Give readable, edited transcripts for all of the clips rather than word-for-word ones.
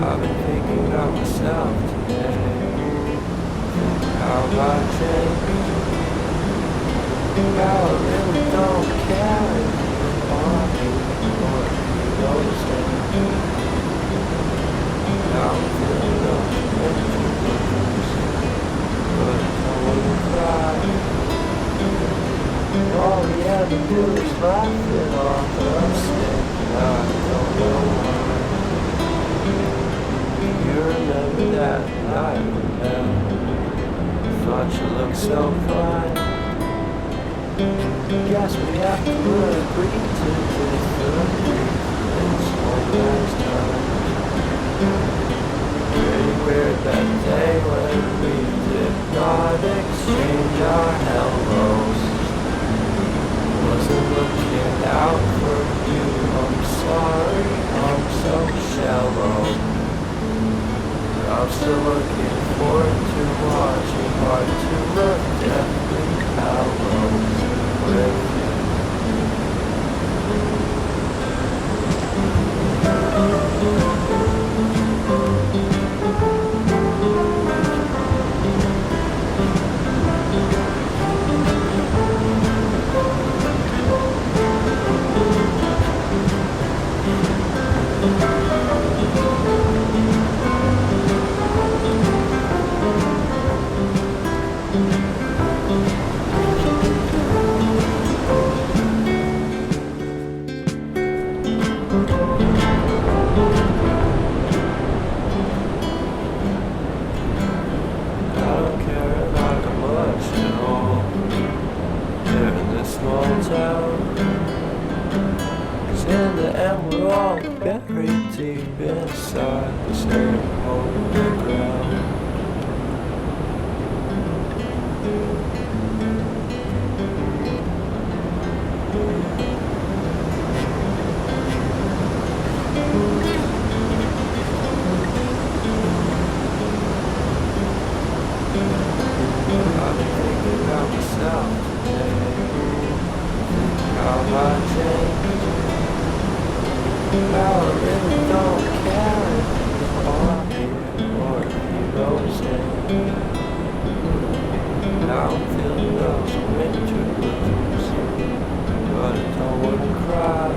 I've been thinking about myself today. How I changed. How I really don't care if you want me or if you don't stay. Now I'm feeling those empty blues, but I wouldn't cry. All we ever do is laugh it off, but I'm sick and I don't know why. You remember that night we met? Thought you looked so fine. Guess we have to agree to disagree this one last time. Pretty weird that day when we did not exchange our hellos. Wasn't looking out for you, I'm sorry, I'm so shallow. I'm still looking forward to watching Part 2 of Deathly Hallows with you. In the end, we're all buried deep inside the same hole in the ground. I've been thinking about myself today. How I changed. How I really don't care if you are here or if you don't stay. Now I'm feeling those winter blues, but I don't wanna cry.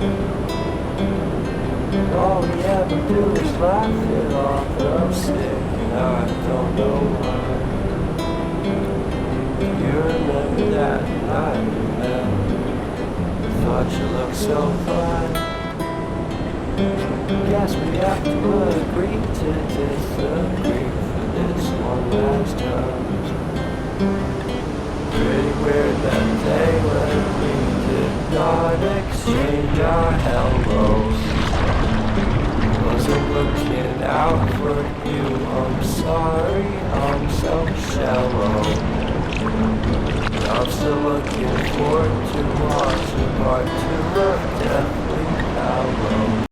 All we ever do is laugh it off, but I'm sick and I don't know why. You remember that night we met? Thought you looked so fine. Guess we have to agree to disagree for this one last time. Pretty weird that day when we did not exchange our hellos. Wasn't looking out for you, I'm sorry, I'm so shallow. I'm still looking forward to watching Part 2 of Deathly Hallows.